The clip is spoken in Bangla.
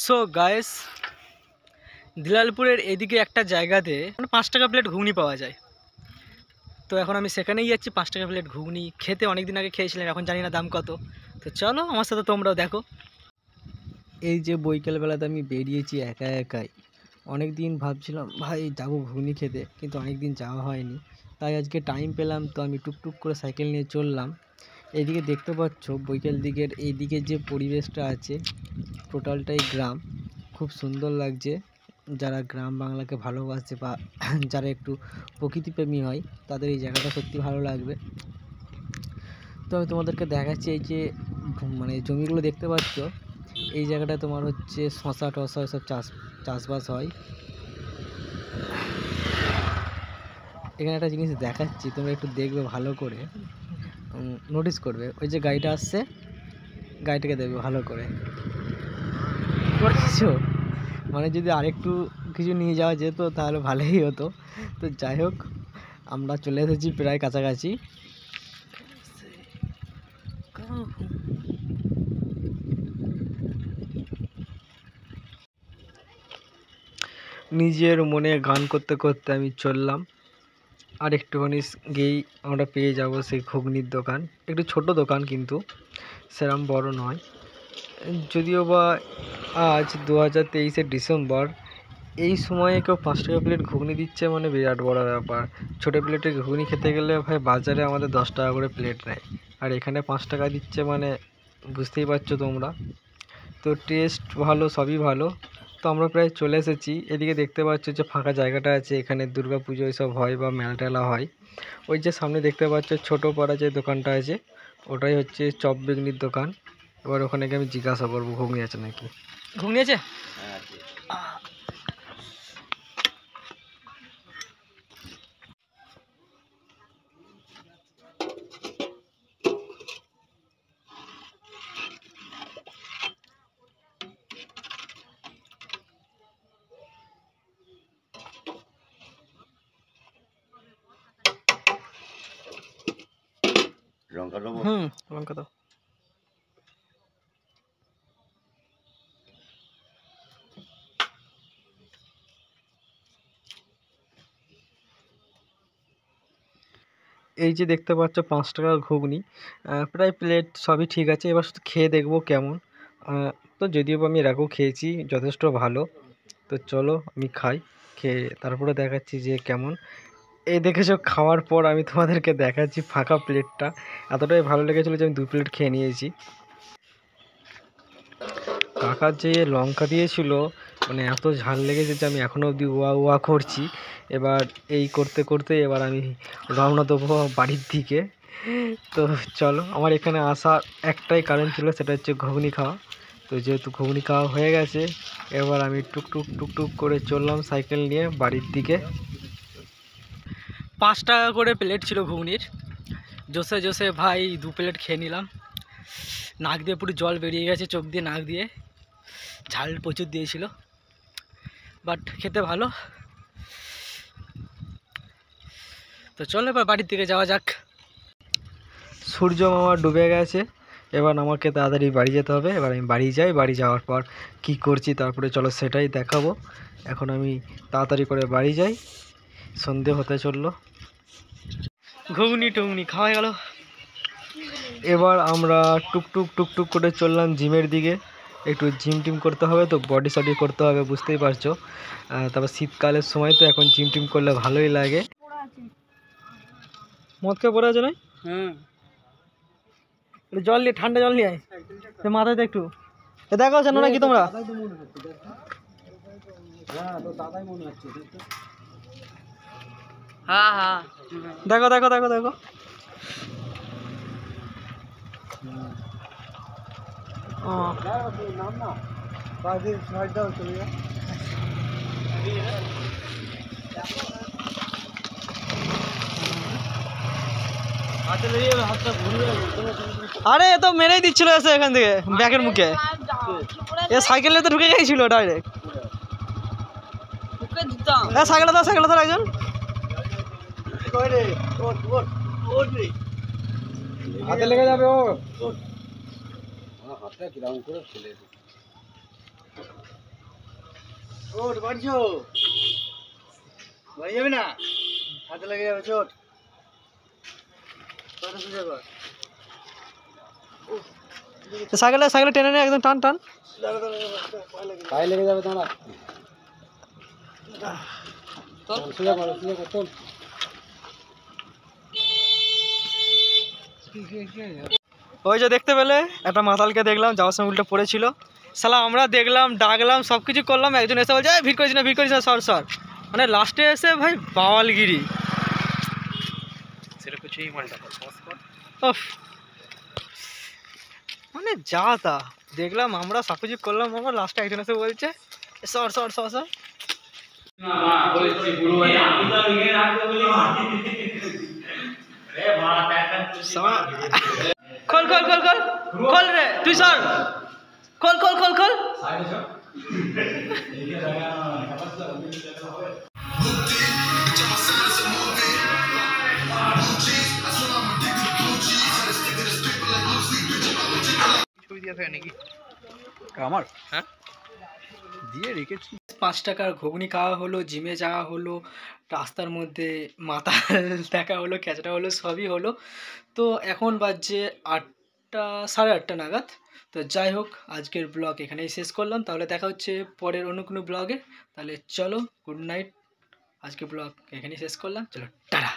সো গাইস, দিলালপুরের এদিকে একটা জায়গাতে 5 টাকা প্লেট ঘুগনি পাওয়া যায়। তো এখন আমি সেখানেই যাচ্ছি 5 টাকা প্লেট ঘুগনি খেতে। অনেকদিন আগে খেয়েছিলাম, এখন জানি না দাম কত। তো চলো আমার সাথে তোমরাও দেখো। এই যে বৈকালবেলাতে আমি বেরিয়েছি একা একাই। অনেক দিন ভাবছিলাম ভাই যাবো ঘুগনি খেতে, কিন্তু অনেক দিন যাওয়া হয়নি। তাই আজকে টাইম পেলাম, তো আমি টুকটুক করে সাইকেল নিয়ে চললাম। এইদিকে দেখতে পাচ্ছ বৈকাল দিকের এইদিকে যে পরিবেশটা আছে, টোটালটাই গ্রাম। খুব সুন্দর লাগছে। যারা গ্রাম বাংলাকে ভালোবাসে বা যারা একটু প্রকৃতিপ্রেমী হয়, তাদের এই জায়গাটা সত্যি ভালো লাগবে। তো আমি তোমাদেরকে দেখাচ্ছি, এই যে মানে জমিগুলো দেখতে পাচ্ছ, এই জায়গাটা তোমার হচ্ছে শশা টশা সব চাষবাস হয়। এখানে একটা জিনিস দেখাচ্ছি, তোমরা একটু দেখবে ভালো করে, নোটিস করবে। ওই যে গাড়িটা আসছে, গাড়িটাকে দেখবে ভালো করে, করছো? মানে যদি আরেকটু কিছু নিয়ে যাওয়া যেত তাহলে ভালোই হতো। তো যাই হোক, আমরা চলে এসেছি প্রায় কাছাকাছি। নিজের মনে গান করতে করতে আমি চললাম। আর একটুখানি গিয়েই আমরা পেয়ে যাব সেই ঘুগনির দোকান। একটু ছোট দোকান, কিন্তু সেরম বড় নয়। যদিও বা আজ 2023 ডিসেম্বর, এই সময়ে কেউ 5 টাকা প্লেট ঘুগনি দিচ্ছে মানে বিরাট বড় ব্যাপার। ছোটো প্লেটে ঘুগনি খেতে গেলে ভাই বাজারে আমাদের 10 টাকা করে প্লেট নেয়, আর এখানে 5 টাকা দিচ্ছে, মানে বুঝতেই পারছো তোমরা। তো টেস্ট ভালো, সবই ভালো। তো আমরা প্রায় চলে এসেছি। এদিকে দেখতে পাচ্ছ যে ফাঁকা জায়গাটা আছে, এখানে দুর্গা পুজো এসব হয় বা মেলা টেলা হয়। ওই যে সামনে দেখতে পাচ্ছ ছোটো পাড়া যে দোকানটা আছে, ওটাই হচ্ছে চপ বেগনির দোকান। এবার ওখানে গিয়ে আমি জিজ্ঞাসা করবো ঘুগনি আছে নাকি। ঘুগনি আছে? লঙ্কা দাও। লঙ্কা দাও। এই যে দেখতে পাচ্ছ 5 টাকার ঘুগনি, প্রায় প্লেট সবই ঠিক আছে। এবার শুধু খেয়ে দেখবো কেমন। তো যদিও আমি এর আগেও খেয়েছি, যথেষ্ট ভালো। তো চলো আমি খাই, খেয়ে তারপরে দেখাচ্ছি যে কেমন। এই দেখেছো, খাওয়ার পর আমি তোমাদেরকে দেখাচ্ছি ফাঁকা প্লেটটা। এতটাই ভালো লেগেছিলো যে আমি 2 প্লেট খেয়ে নিয়েছি। কাকা যে লঙ্কা দিয়েছিল, মানে এত ঝাল লেগেছে যে আমি এখনও অবধি ওয়া ওয়া করছি। এবার এই করতে করতে এবার আমি রওনা দেবো বাড়ির দিকে। তো চলো, আমার এখানে আসার একটাই কারণ ছিল, সেটা হচ্ছে ঘুগনি খাওয়া। তো যেহেতু ঘুগনি খাওয়া হয়ে গেছে, এবার আমি টুকটুক টুকটুক করে চললাম সাইকেল নিয়ে বাড়ির দিকে। 5 টাকা করে প্লেট ছিল ঘুগনির। জোসে জোসে ভাই 2 প্লেট খেয়ে নিলাম। নাক দিয়ে পুরো জল বেরিয়ে গেছে, চোখ দিয়ে নাক দিয়ে। ঝাল প্রচুর দিয়েছিল, বাট খেতে ভালো। তো চলো এবার বাড়ির দিকে যাওয়া যাক। সূর্য মামা ডুবে গেছে, এবার আমাকে তাড়াতাড়ি বাড়ি যেতে হবে। এবার আমি বাড়ি যাই, বাড়ি যাওয়ার পর কি করছি তারপরে চলো সেটাই দেখাবো। এখন আমি তাড়াতাড়ি করে বাড়ি যাই, সন্ধে হতে চললো। ঘুগনি টুগনি খাওয়া গেল, এবার আমরা টুকটুক টুকটুক করে চললাম জিমের দিকে। একটু জিম টিম করতে হবে, তো বডি সডি করতে হবে, বুঝতেই পারছো। তারপর শীতকালের সময় তো এখন জিম টিম করলে ভালোই লাগে। মদ খেয়ে পড়ে আছে না? জল নিয়ে, ঠান্ডা জল নিয়ে আয় মাথায় তো একটু। দেখো জানো নাকি তোমরা? হ্যাঁ, দেখো দেখো দেখো দেখো। আরে এ তো মেরেই দিচ্ছিল এসে এখান থেকে ব্যাগের মুখে। এ সাইকেলে তো ঢুকে গেছিল ডাইরেক্ট। সাইকেলে ধর, সাইকেলে ধর একজন। হাতে লেগে যাবে ও। হাতটা কিরকম করে ফেলে ওঠ বাড়ছো, বাড়ি যাবে না, হাতে লেগে যাবে, চোট। সাইকেলে সাইকেলে টেনে নে, একদম টান টান, পায়ে লেগে যাবে তোমার। ওই যে দেখতে পেলে একটা মাতালকে দেখলাম যাওয়ার সময় উল্টে পড়েছিল, শালা আমরা দেখলাম, ডাকলাম, সব কিছু করলাম, একজন এসে বলছে ভিড় করিস না, ভিড় করিস না, সর সর, মানে লাস্টে এসে ভাই বাওয়ালগিরি। মানে যা তা দেখলাম আমরা, সব কিছু করলাম, আমার লাস্টে একজন এসে বলছে সর সর সর সর। খোল খোল খোল খোল খোল রে, তুই সর, খোল খোল খোল খোল। আমার হ্যাঁ দিয়ে রেখেছি। 5 টাকার ঘুগনি খাওয়া হলো, জিমে যাওয়া হলো, রাস্তার মধ্যে মাতাল দেখা হলো, ক্যাচড়া হলো, সবই হলো। তো এখন বাজছে 8টা, 8:30 নাগাদ। তো যাই হোক, আজকের ব্লগ এখানেই শেষ করলাম, তাহলে দেখা হচ্ছে পরের অন্য কোনো ব্লগে। তাহলে চলো, গুড নাইট, আজকের ব্লগ এখানেই শেষ করলাম, চলো টাটা।